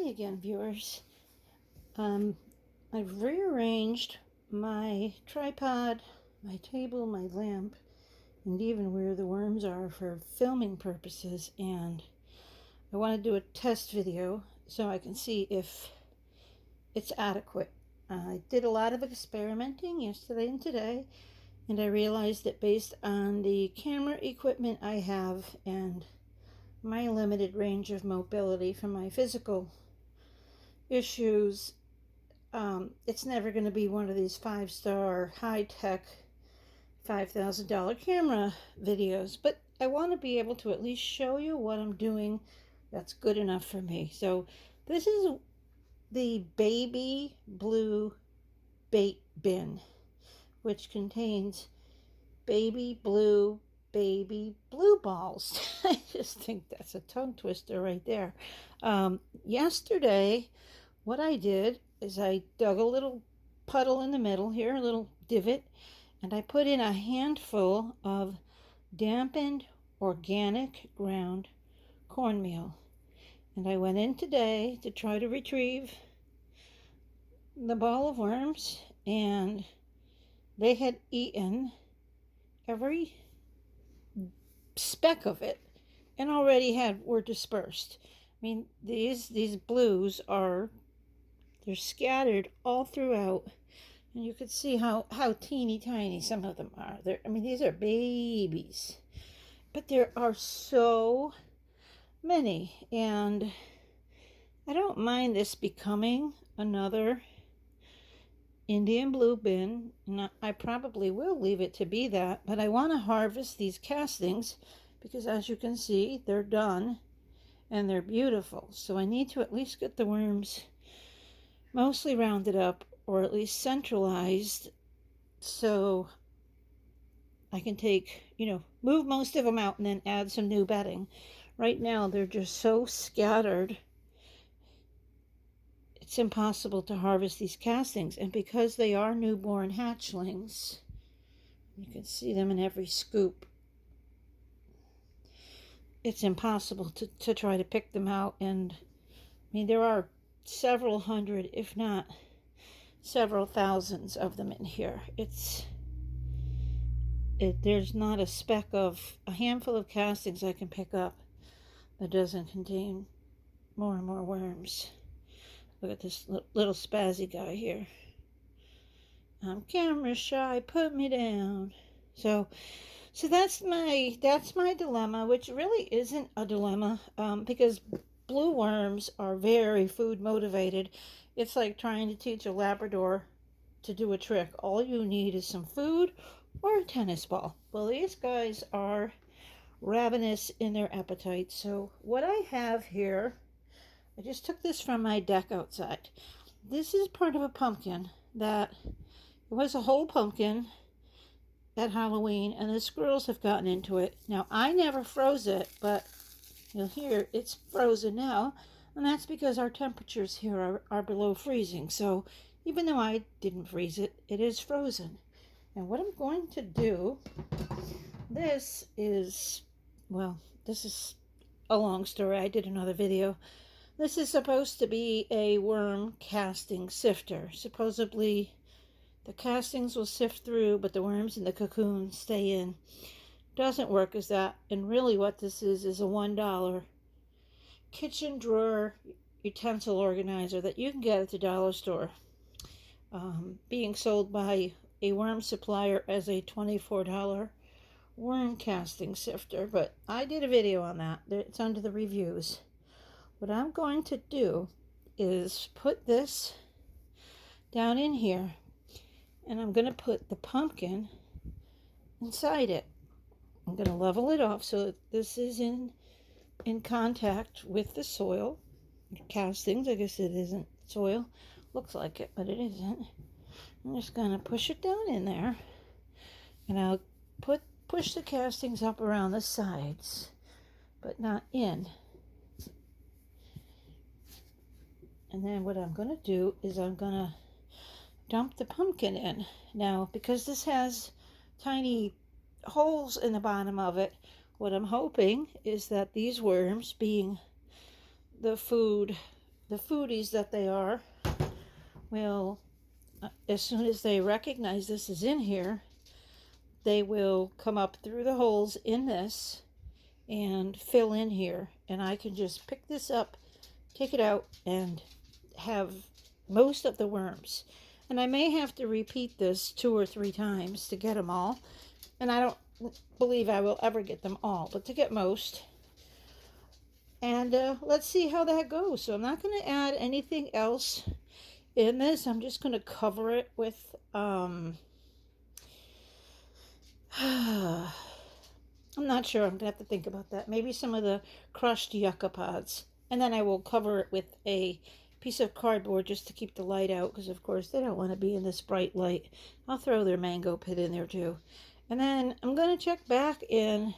Hi again, viewers. I've rearranged my tripod, my table, my lamp, and even where the worms are for filming purposes, and I want to do a test video so I can see if it's adequate. I did a lot of experimenting yesterday and today, and I realized that based on the camera equipment I have and my limited range of mobility from my physical issues, it's never going to be one of these 5-star high-tech $5,000 camera videos, but I want to be able to at least show you what I'm doing that's good enough for me. So this is the baby blue bait bin, which contains baby blue balls. I just think that's a tongue twister right there. Yesterday, what I did is I dug a little puddle in the middle here, a little divot, and I put in a handful of dampened organic ground cornmeal. And I went in today to try to retrieve the ball of worms, and they had eaten every speck of it and already were dispersed. I mean, these blues they're scattered all throughout, and you can see how teeny tiny some of them are. I mean, these are babies, but there are so many, and I don't mind this becoming another Indian blue bin, and I probably will leave it to be that, but I want to harvest these castings because, as you can see, they're done and they're beautiful. So I need to at least get the worms mostly rounded up, or at least centralized, so I can move most of them out and then add some new bedding. Right now they're just so scattered, it's impossible to harvest these castings. And because they are newborn hatchlings, you can see them in every scoop, it's impossible to try to pick them out. And I mean, there are several hundred, if not several thousands of them in here. There's not a handful of castings I can pick up that doesn't contain more and more worms. Look at this little spazzy guy here. I'm camera shy, put me down. So that's my dilemma, which really isn't a dilemma, because blue worms are very food motivated. It's like trying to teach a Labrador to do a trick. All you need is some food or a tennis ball. Well, these guys are ravenous in their appetite. So what I have here, I just took this from my deck outside. This is part of a pumpkin it was a whole pumpkin at Halloween, and the squirrels have gotten into it. Now, I never froze it, but you'll hear it's frozen now, and that's because our temperatures here are below freezing. So even though I didn't freeze it, it is frozen. And what I'm going to do, this is a long story. I did another video. This is supposed to be a worm casting sifter. Supposedly the castings will sift through, but the worms in the cocoon stay in. Doesn't work as that. And really what this is a $1 kitchen drawer utensil organizer that you can get at the dollar store, being sold by a worm supplier as a $24 worm casting sifter. But I did a video on that. It's under the reviews. What I'm going to do is put this down in here, and I'm going to put the pumpkin inside it. I'm going to level it off so that this is in contact with the soil. Castings, I guess it isn't soil. Looks like it, but it isn't. I'm just going to push it down in there, and I'll push the castings up around the sides, but not in. And then what I'm going to do is I'm going to dump the pumpkin in. Now, because this has tiny holes in the bottom of it, what I'm hoping is that these worms, being the food the foodies that they are, will, as soon as they recognize this is in here, they will come up through the holes in this and fill in here. And I can just pick this up, take it out, and have most of the worms. And I may have to repeat this 2 or 3 times to get them all. And I don't believe I will ever get them all, but to get most. And let's see how that goes. So I'm not going to add anything else in this. I'm just going to cover it with I'm not sure. I'm going to have to think about that. Maybe some of the crushed yucca pods. And then I will cover it with a piece of cardboard just to keep the light out, because of course they don't want to be in this bright light. I'll throw their mango pit in there too. And then I'm going to check back in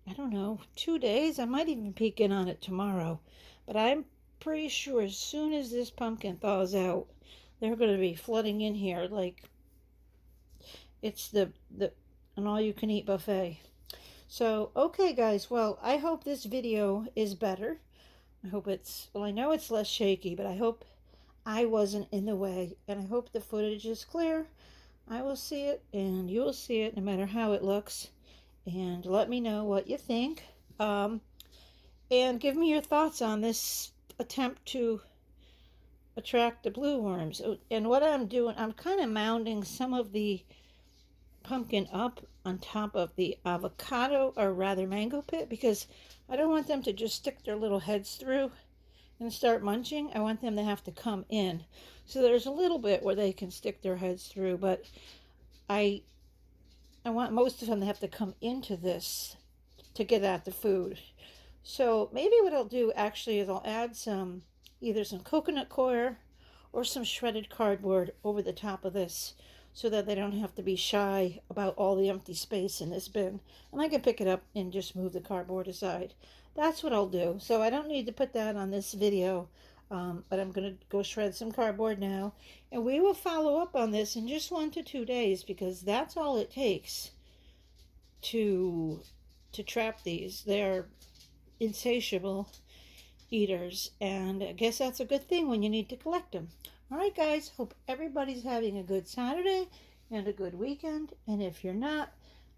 I don't know, 2 days. I might even peek in on it tomorrow. But I'm pretty sure as soon as this pumpkin thaws out, they're going to be flooding in here like it's an all-you-can-eat buffet. So, okay, guys. Well, I hope this video is better. I hope I know it's less shaky, but I hope I wasn't in the way. And I hope the footage is clear. I will see it, and you will see it no matter how it looks. And let me know what you think. And give me your thoughts on this attempt to attract the blue worms. And what I'm doing, I'm kind of mounding some of the pumpkin up on top of the avocado, or rather mango pit, because I don't want them to just stick their little heads through and start munching. I want them to have to come in. So there's a little bit where they can stick their heads through, but I want most of them to have to come into this to get at the food. So maybe what I'll do actually is I'll add either some coconut coir or some shredded cardboard over the top of this, so that they don't have to be shy about all the empty space in this bin. And I can pick it up and just move the cardboard aside. That's what I'll do. So I don't need to put that on this video, but I'm going to go shred some cardboard now. And we will follow up on this in just 1 to 2 days, because that's all it takes to trap these. They're insatiable eaters, and I guess that's a good thing when you need to collect them. All right, guys, hope everybody's having a good Saturday and a good weekend. And if you're not,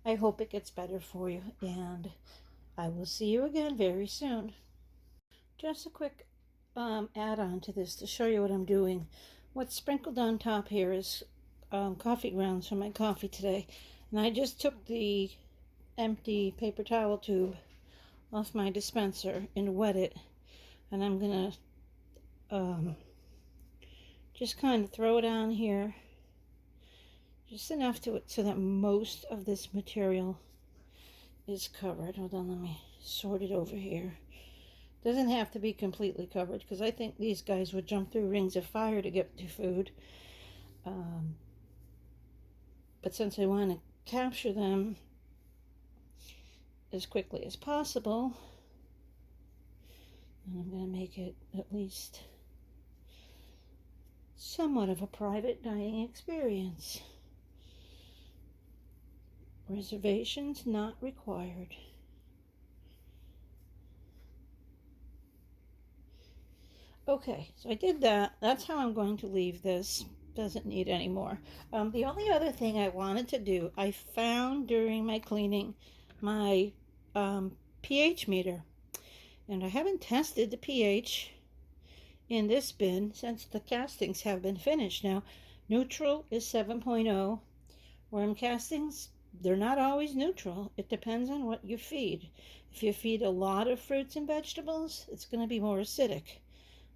I hope it gets better for you. And I will see you again very soon. Just a quick add-on to this to show you what I'm doing. What's sprinkled on top here is coffee grounds from my coffee today. And I just took the empty paper towel tube off my dispenser and wet it. And I'm going to just kind of throw it on here, just enough to it so that most of this material is covered. Hold on, let me sort it over here. Doesn't have to be completely covered, because I think these guys would jump through rings of fire to get to food. But since I want to capture them as quickly as possible, and I'm going to make it at least somewhat of a private dining experience. Reservations not required. Okay, so I did that. That's how I'm going to leave this. Doesn't need any more. The only other thing I wanted to do, I found during my cleaning my pH meter. And I haven't tested the pH in this bin since the castings have been finished. Now, neutral is 7.0. Worm castings, they're not always neutral. It depends on what you feed. If you feed a lot of fruits and vegetables, it's going to be more acidic.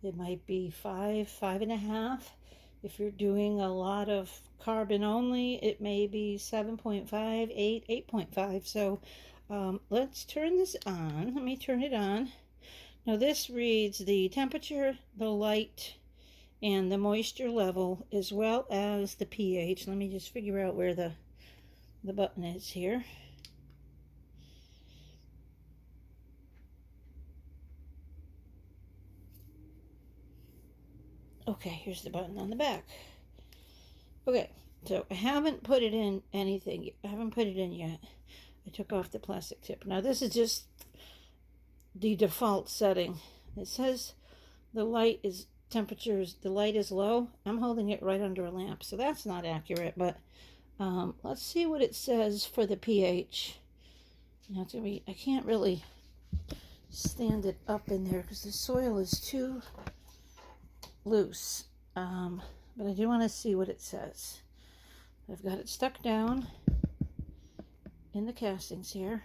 It might be 5, 5.5. If you're doing a lot of carbon only, it may be 7.5, 8, 8.5. So let's turn this on. Let me turn it on. Now this reads the temperature, the light, and the moisture level, as well as the pH. Let me just figure out where the button is here. Okay, here's the button on the back. Okay, so I haven't put it in anything. I haven't put it in yet. I took off the plastic tip. Now this is just the default setting. It says the light is the light is low. I'm holding it right under a lamp, so that's not accurate, but let's see what it says for the pH. Now, I can't really stand it up in there because the soil is too loose. But I do want to see what it says. I've got it stuck down in the castings here.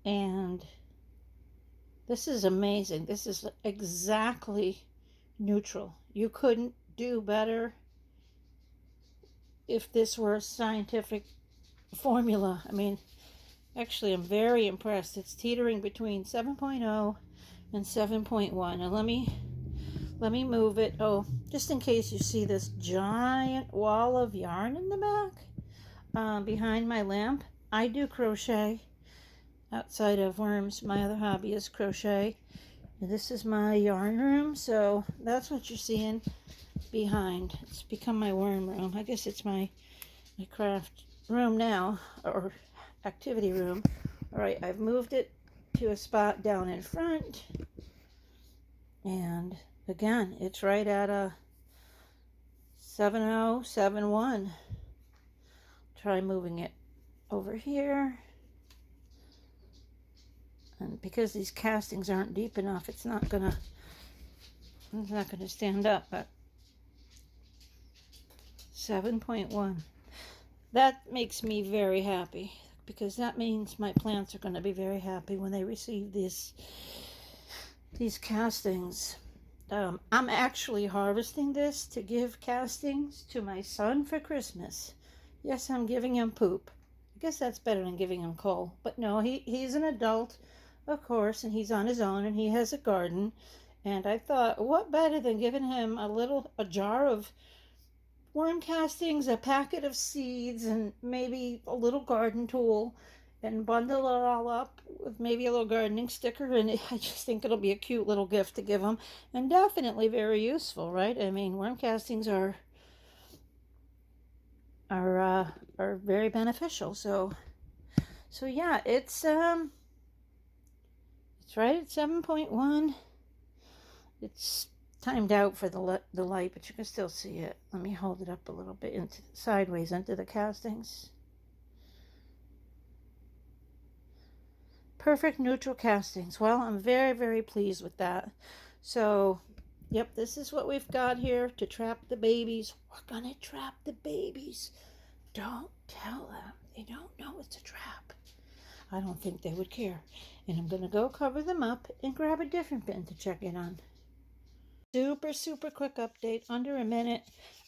And this is amazing. This is exactly neutral. You couldn't do better if this were a scientific formula. I mean, actually, I'm very impressed. It's teetering between 7.0 and 7.1. Now let me move it. Oh, just in case you see this giant wall of yarn in the back behind my lamp. I do crochet outside of worms. My other hobby is crochet. And this is my yarn room, so that's what you're seeing behind. It's become my worm room. I guess it's my craft room now, or activity room. All right, I've moved it to a spot down in front, and again, it's right at a 7.0, 7.1. Try moving it over here. And because these castings aren't deep enough, it's not gonna stand up. But 7.1. That makes me very happy, because that means my plants are going to be very happy when they receive these castings. I'm actually harvesting this to give castings to my son for Christmas. Yes, I'm giving him poop. I guess that's better than giving him coal. But no, he's an adult, of course, and he's on his own, and he has a garden. And I thought, what better than giving him a jar of worm castings, a packet of seeds, and maybe a little garden tool, and bundle it all up with maybe a little gardening sticker. And I just think it'll be a cute little gift to give them, and definitely very useful, right? I mean, worm castings are very beneficial. So yeah, it's right at 7.1. It's timed out for the light, but you can still see it. Let me hold it up a little bit sideways into the castings. Perfect neutral castings. Well, I'm very, very pleased with that. So, yep, this is what we've got here to trap the babies. We're gonna trap the babies. Don't tell them. They don't know it's a trap. I don't think they would care. And I'm gonna go cover them up and grab a different bin to check in on. Super quick update, under a minute.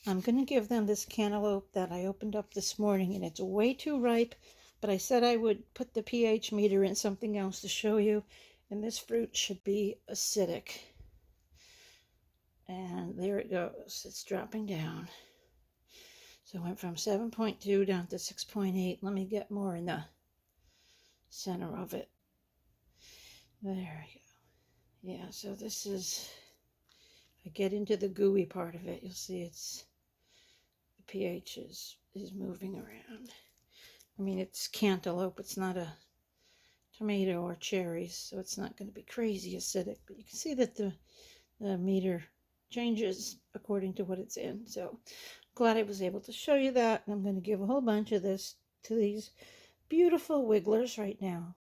I'm going to give them this cantaloupe that I opened up this morning, and it's way too ripe, but I said I would put the pH meter in something else to show you, and this fruit should be acidic. And there it goes. It's dropping down. So I went from 7.2 down to 6.8. Let me get more in the center of it. There we go. Yeah, so this is... I get into the gooey part of it, you'll see the pH is moving around. I mean, it's cantaloupe, it's not a tomato or cherries, so it's not going to be crazy acidic, but you can see that the meter changes according to what it's in. So glad I was able to show you that, and I'm going to give a whole bunch of this to these beautiful wigglers right now.